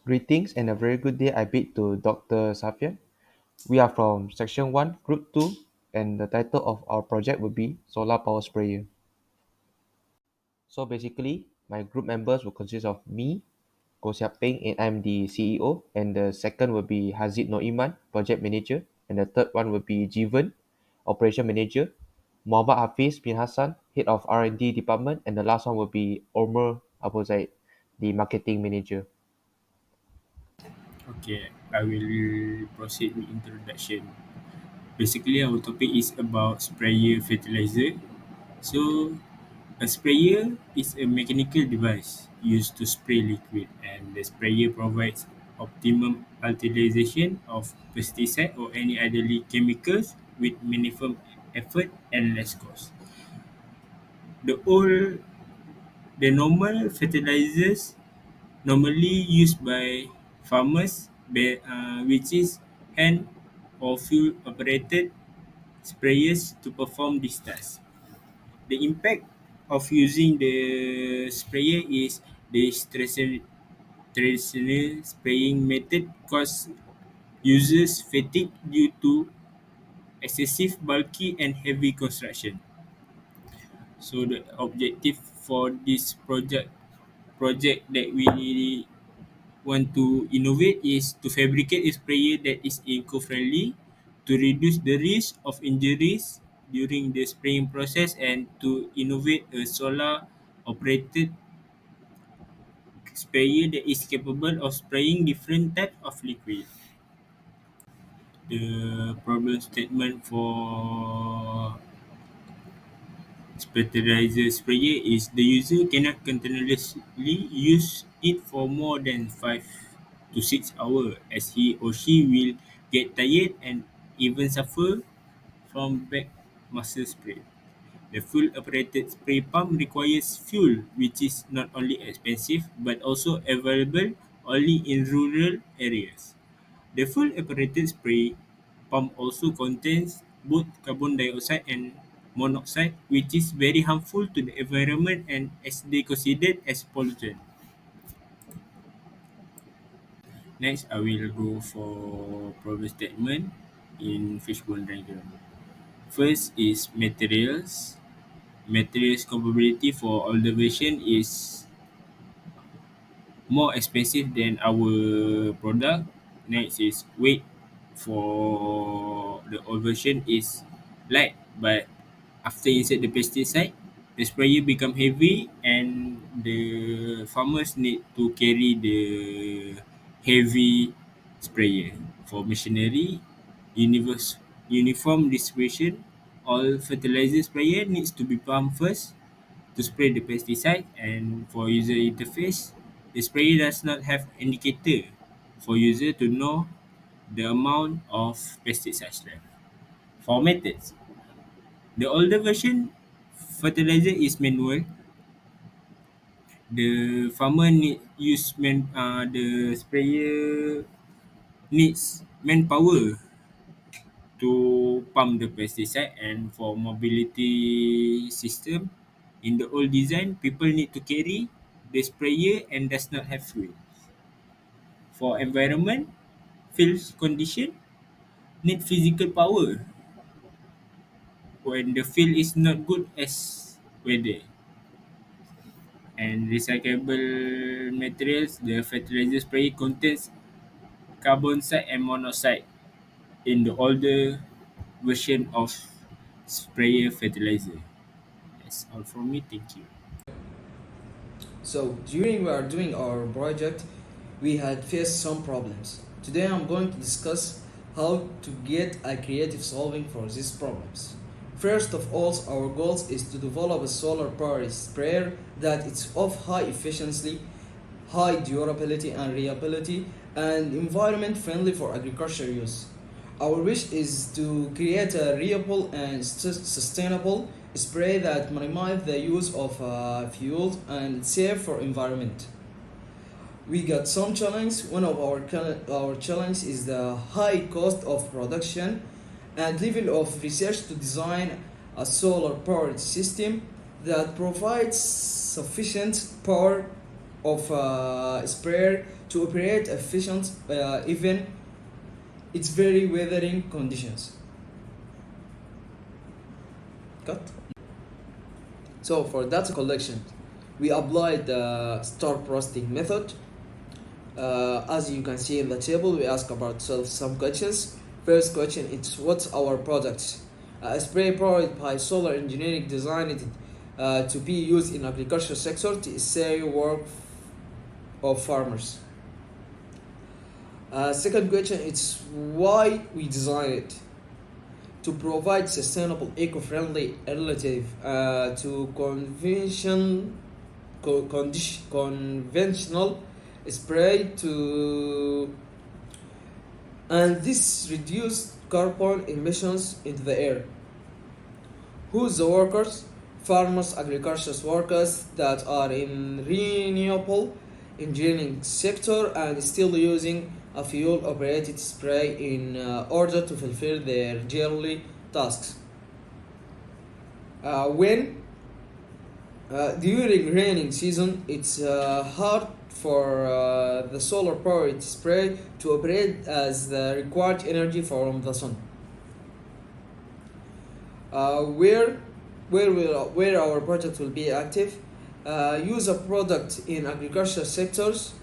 Greetings and a very good day I bid to Dr. Safian. We are from Section 1, Group 2, and the title of our project will be Solar Power Sprayer. So basically, my group members will consist of me, Peng, and I'm the CEO, and the second will be HAZIQ IMAN, Project Manager, and the third one will be JEEVAN, Operation Manager, MOHAMMAD HAFIZ bin HASSAN, Head of R&D Department, and the last one will be OMER ABOZAID, the Marketing Manager. Okay, I will proceed with introduction. Basically, our topic is about sprayer fertilizer. So, a sprayer is a mechanical device used to spray liquid, and the sprayer provides optimum utilization of pesticide or any other chemicals with minimum effort and less cost. The all the normal fertilizers normally used by farmers, which is hand or fuel operated sprayers to perform this task. The impact of using the sprayer is the traditional spraying method cause users fatigue due to excessive bulky and heavy construction. So the objective for this project that we want to innovate is to fabricate a sprayer that is eco-friendly to reduce the risk of injuries during the spraying process and to innovate a solar operated sprayer that is capable of spraying different types of liquid. The problem statement for fertilizer sprayer is the user cannot continuously use it for more than 5 to 6 hours as he or she will get tired and even suffer from back muscle sprain. The fuel operated spray pump requires fuel which is not only expensive but also available only in rural areas. The fuel operated spray pump also contains both carbon dioxide and monoxide, which is very harmful to the environment and as they considered as pollutant. Next, I will go for problem statement in fishbone diagram. First is materials. Materials compatibility for older version is more expensive than our product. Next is weight for the old version is light, but after insert the pesticide, the sprayer become heavy and the farmers need to carry the heavy sprayer. For machinery, uniform distribution, all fertilizer sprayer needs to be pumped first to spray the pesticide, and for user interface, the sprayer does not have indicator for user to know the amount of pesticides left. For methods, the older version fertilizer is manual. The farmer need use the sprayer needs manpower to pump the pesticide, and for mobility system in the old design people need to carry the sprayer and does not have fuel. For environment, field condition need physical power when the field is not good as weather. And recyclable materials, the fertilizer spray contains carbon side and monoxide in the older version of sprayer fertilizer. That's all from me. Thank you. So during we are doing our project, we had faced some problems. Today I'm going to discuss how to get a creative solving for these problems. First of all, our goals is to develop a solar powered sprayer that is of high efficiency, high durability and reliability, and environment friendly for agriculture use. Our wish is to create a reliable and sustainable spray that minimize the use of fuels and safe for environment. We got some challenge. One of our challenge is the high cost of production and level of research to design a solar powered system that provides sufficient power of sprayer to operate efficient even its very weathering conditions. Cut. So for data collection, we applied the star processing method. As you can see in the table, we ask about some questions. First question is, what's our product? A spray powered by solar engineering designed to be used in agriculture sector to say work of farmers. Second question is, why we designed it? To provide sustainable, eco-friendly alternative to conventional spray and this reduced carbon emissions into the air. Who's the workers? Farmers, agricultural workers that are in renewable engineering sector and still using a fuel operated spray in order to fulfill their daily tasks. During raining season, it's hard for the solar powered spray to operate as the required energy from the sun. Where our project will be active? Use a product in agricultural sectors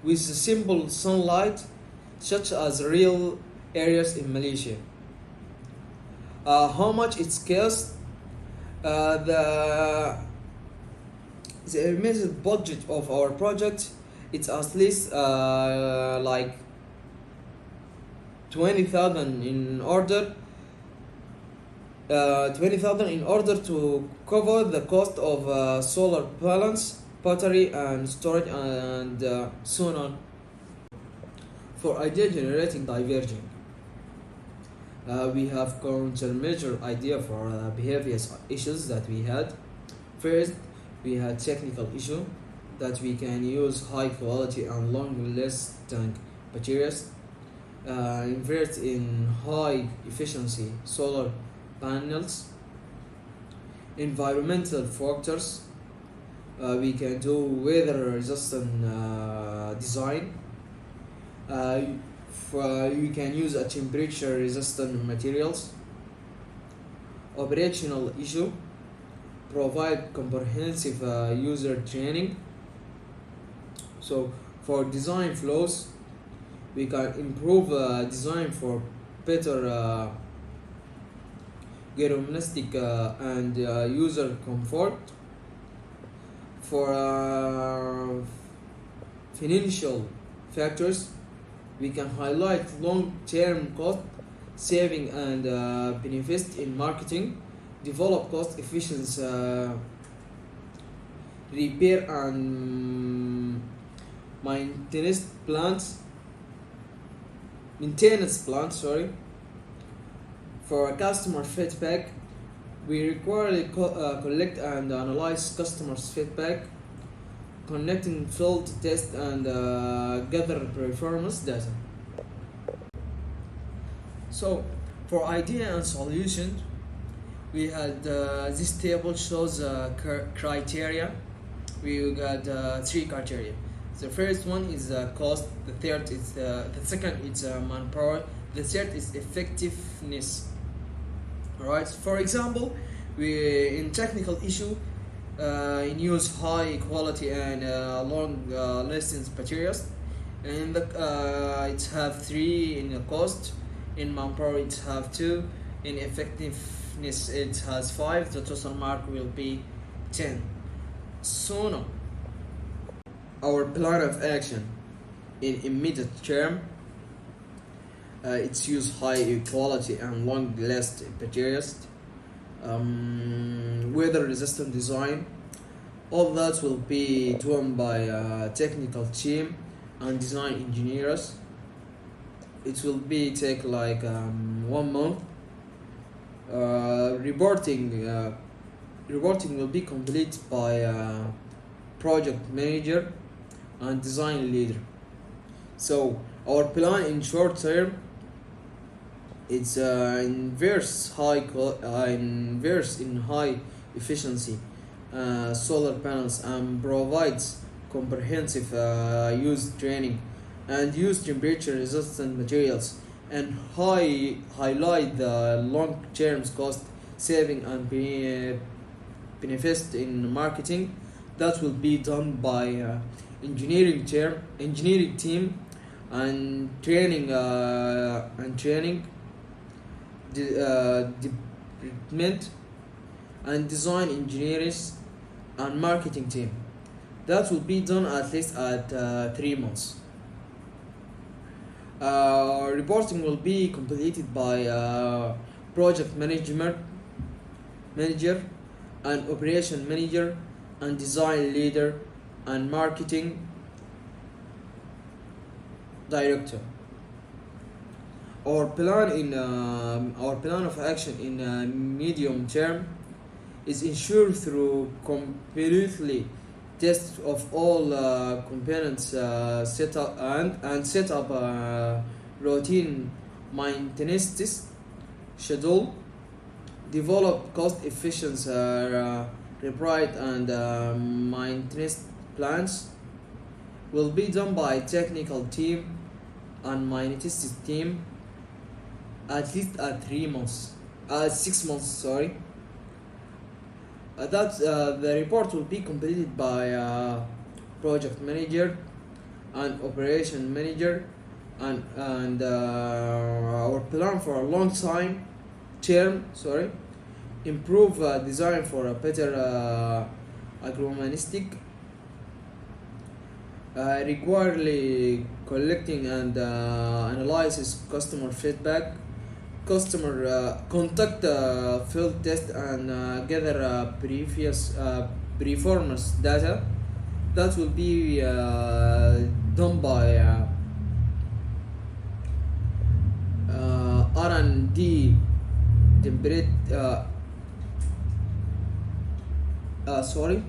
with simple sunlight, such as real areas in Malaysia. How much it costs? The estimated budget of our project, it's at least like 20,000 in order to cover the cost of solar panels, battery and storage, and so on. For idea generating diverging, we have countermeasure idea for behavior issues that we had. First, we had technical issue that we can use high quality and long lasting materials, invest in high efficiency solar panels. Environmental factors, we can do weather resistant design. You can use a temperature resistant materials. Operational issue, provide comprehensive user training. So for design flows, we can improve design for better ergonomic and user comfort. For financial factors, we can highlight long-term cost saving and benefits in marketing, develop cost-efficient repair and maintenance plans. For customer feedback, we regularly collect and analyze customers' feedback, connecting field test and gather performance data. So, for idea and solution, we had this table shows criteria. We got three criteria. The first one is cost. The second is manpower. The third is effectiveness. Alright. For example, we in technical issue, in use high quality and long lasting materials, and it have 3 in the cost. In manpower it have 2. In effectiveness it has 5. The total mark will be 10. So now, our plan of action in immediate term, it's use high quality and long lasting materials, weather resistant design. All that will be done by a technical team and design engineers. It will be take like 1 month. Reporting will be complete by project manager and design leader. So our plan in short term, it's invest in high efficiency solar panels and provides comprehensive use training and use temperature resistant materials and highlight the long term cost saving and benefit in marketing. That will be done by engineering team and training department and design engineers and marketing team. That will be done at least at 3 months. Reporting will be completed by project manager and operation manager and design leader and marketing director. Our plan of action in medium term is ensured through completely test of all components set up and set up routine maintenance test schedule, develop cost efficient repair and maintenance plans will be done by technical team and maintenance team at least at 3 months 6 months, sorry. The report will be completed by project manager and operation manager and our plan for a long time term, sorry, improve design for a better agronomistic, regularly collecting and analyzes customer feedback, customer contact field test and gather previous performance data. That will be done by R&D temperate sorry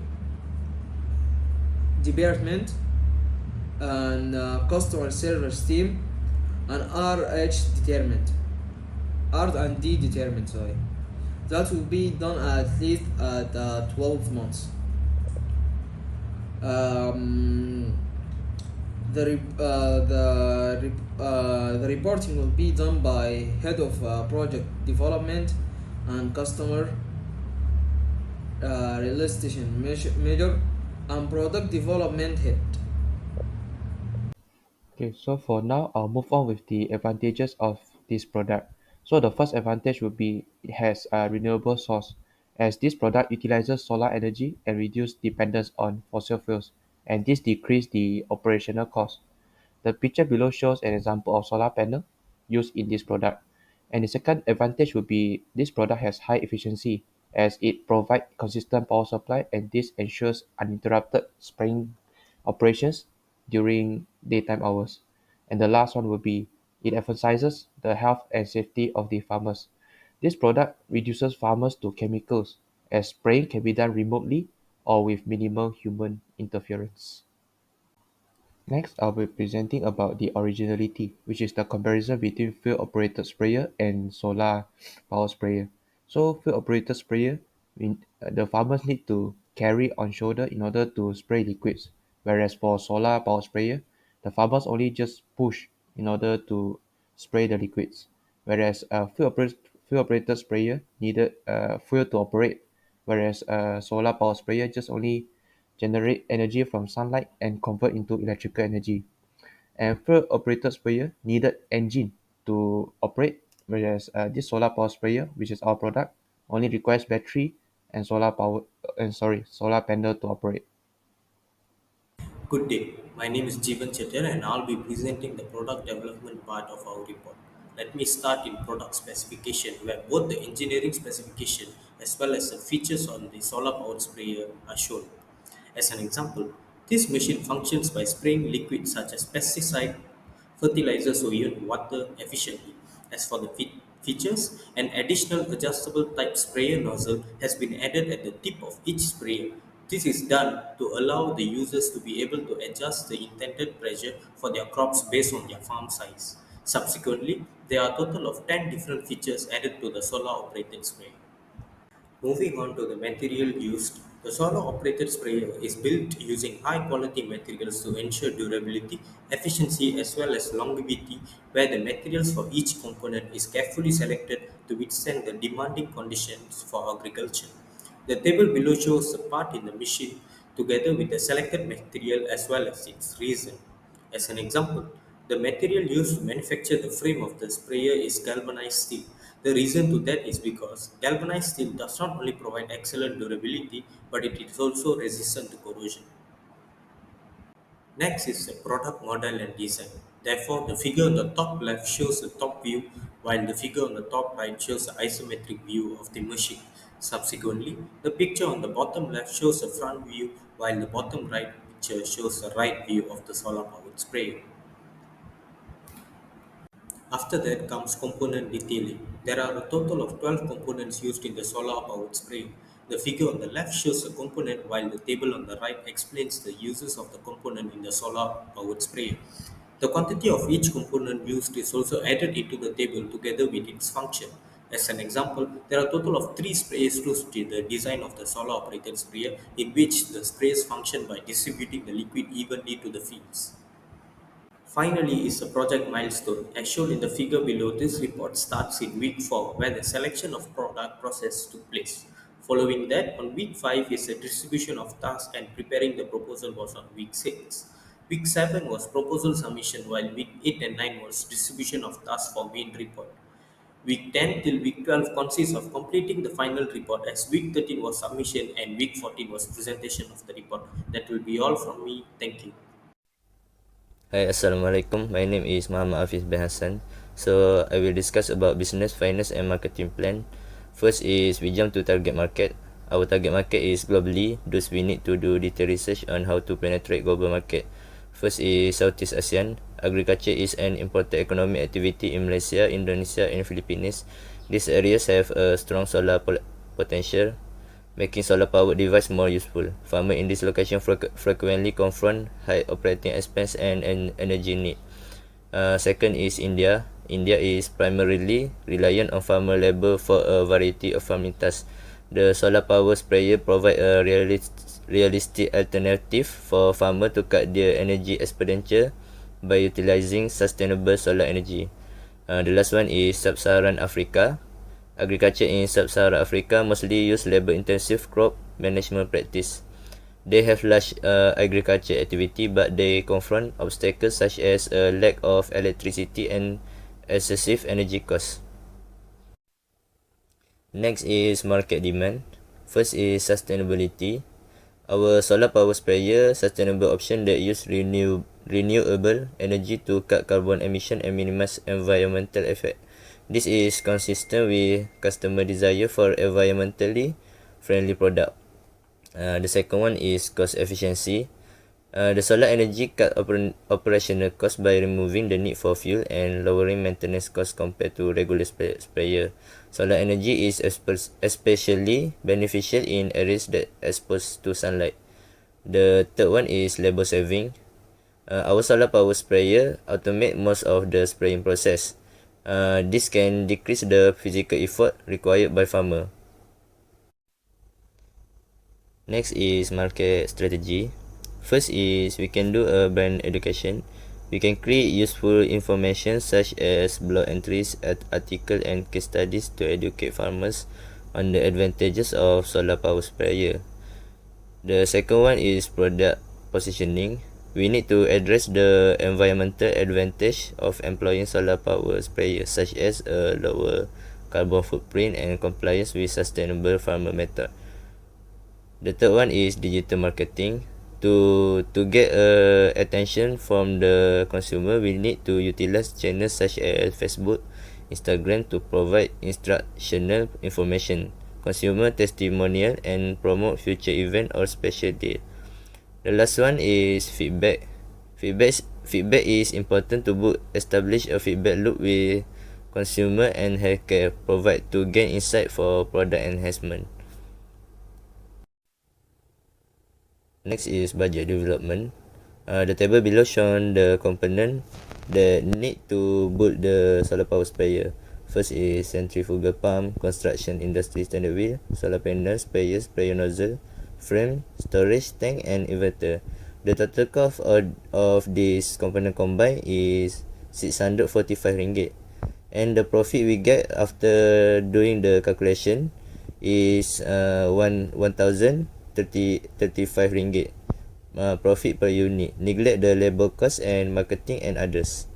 department and customer service team and R&D determined, sorry. That will be done at least at 12 months. The reporting will be done by head of project development and customer realization measure and product development head. Okay, so for now, I'll move on with the advantages of this product. So the first advantage would be it has a renewable source, as this product utilizes solar energy and reduce dependence on fossil fuels, and this decrease the operational cost. The picture below shows an example of solar panel used in this product. And the second advantage would be this product has high efficiency as it provides consistent power supply, and this ensures uninterrupted spraying operations during daytime hours. And the last one would be it emphasizes the health and safety of the farmers. This product reduces farmers to chemicals as spraying can be done remotely or with minimal human interference. Next, I'll be presenting about the originality, which is the comparison between field-operated sprayer and solar power sprayer. So, field-operated sprayer, the farmers need to carry on shoulder in order to spray liquids, whereas for solar power sprayer, the farmers only just push in order to spray the liquids. Whereas a field-operated sprayer needed fuel to operate, whereas a solar power sprayer just only generate energy from sunlight and convert into electrical energy. And field operated sprayer needed engine to operate, whereas this solar power sprayer, which is our product, only requires battery and solar panel to operate. Good day. My name is Jeevan CHETTIAR and I'll be presenting the product development part of our report. Let me start in product specification where both the engineering specification as well as the features on the solar powered sprayer are shown. As an example, this machine functions by spraying liquids such as pesticide, fertilizers or even water efficiently. As for the features, an additional adjustable type sprayer nozzle has been added at the tip of each sprayer. This is done to allow the users to be able to adjust the intended pressure for their crops based on their farm size. Subsequently, there are a total of 10 different features added to the solar operated sprayer. Moving on to the material used, The solar-operated sprayer is built using high-quality materials to ensure durability, efficiency, as well as longevity, where the materials for each component is carefully selected to withstand the demanding conditions for agriculture. The table below shows the part in the machine together with the selected material as well as its reason. As an example, the material used to manufacture the frame of the sprayer is galvanized steel. The reason to that is because galvanized steel does not only provide excellent durability, but it is also resistant to corrosion. Next is the product model and design. Therefore, the figure on the top left shows the top view, while the figure on the top right shows the isometric view of the machine. Subsequently, the picture on the bottom left shows the front view, while the bottom right picture shows the right view of the solar powered sprayer. After that comes component detailing. There are a total of 12 components used in the solar powered sprayer. The figure on the left shows a component while the table on the right explains the uses of the component in the solar powered sprayer. The quantity of each component used is also added into the table together with its function. As an example, there are a total of 3 sprayers used in the design of the solar operated sprayer, in which the sprayers function by distributing the liquid evenly to the fields. Finally is the project milestone. As shown in the figure below, this report starts in week 4 where the selection of product process took place. Following that, on week 5 is the distribution of tasks and preparing the proposal was on week 6. Week 7 was proposal submission while week 8 and 9 was distribution of tasks for main report. Week 10 till week 12 consists of completing the final report as week 13 was submission and week 14 was presentation of the report. That will be all from me. Thank you. Hi, Assalamualaikum. My name is Muhammad HAFIZ bin HASSAN. So, I will discuss about business, finance and marketing plan. First is we jump to target market. Our target market is globally, thus we need to do detailed research on how to penetrate global market. First is Southeast Asian. Agriculture is an important economic activity in Malaysia, Indonesia and Philippines. These areas have a strong solar potential, making solar powered device more useful. Farmers in this location frequently confront high operating expense and energy need. Second is India. India is primarily reliant on farmer labor for a variety of farming tasks. The solar power sprayer provide a realistic alternative for farmers to cut their energy expenditure by utilizing sustainable solar energy. The last one is Sub-Saharan Africa. Agriculture in Sub-Saharan Africa mostly use labor-intensive crop management practice. They have large agriculture activity, but they confront obstacles such as a lack of electricity and excessive energy costs. Next is market demand. First is sustainability. Our solar power sprayer sustainable option that use renewable energy to cut carbon emission and minimize environmental effect. This is consistent with customer desire for environmentally friendly product. The second one is cost efficiency. The solar energy cut operational cost by removing the need for fuel and lowering maintenance cost compared to regular sprayer. Solar energy is especially beneficial in areas that exposed to sunlight. The third one is labor saving. Our solar power sprayer automate most of the spraying process. This can decrease the physical effort required by farmer. Next is market strategy. First is we can do a brand education. We can create useful information such as blog entries, article and case studies to educate farmers on the advantages of solar power sprayer. The second one is product positioning. We need to address the environmental advantage of employing solar power sprayers such as a lower carbon footprint and compliance with sustainable farmer method. The third one is digital marketing. To get attention from the consumer, we need to utilize channels such as Facebook, Instagram to provide instructional information, consumer testimonial and promote future event or special deal. The last one is feedback. Feedback is important to establish a feedback loop with consumer and healthcare provide to gain insight for product enhancement. Next is budget development. The table below shown the component that need to build the solar power sprayer. First is centrifugal pump, construction industry standard wheel, solar panel, sprayer nozzle, frame, storage tank, and inverter. The total cost of this component combined is RM645, and the profit we get after doing the calculation is 1,035 ringgit profit per unit. Neglect the labor cost and marketing and others.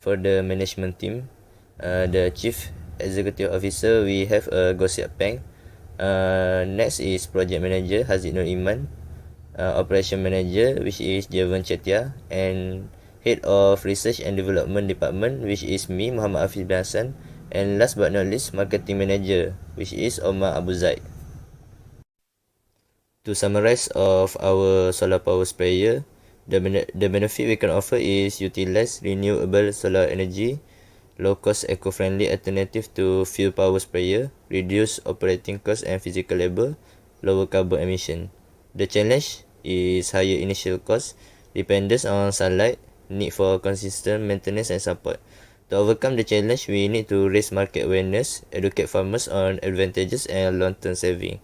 For the management team, the chief executive officer, we have Siak Peng. Next is project manager HAZIQ IMAN, operation manager, which is JEEVAN CHETTIAR, and head of research and development department, which is me, Muhammad HASSAN, and last but not least, marketing manager, which is OMER ABOZAID. To summarize of our solar power sprayer, the benefit we can offer is utilize renewable solar energy, low-cost eco-friendly alternative to fuel power sprayer, reduce operating cost and physical labor, lower carbon emission. The challenge is higher initial cost, dependence on sunlight, need for consistent maintenance and support. To overcome the challenge, we need to raise market awareness, educate farmers on advantages and long-term saving.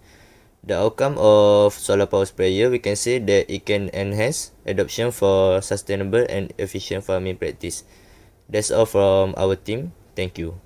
The outcome of solar power sprayer, we can say that it can enhance adoption for sustainable and efficient farming practice. That's all from our team. Thank you.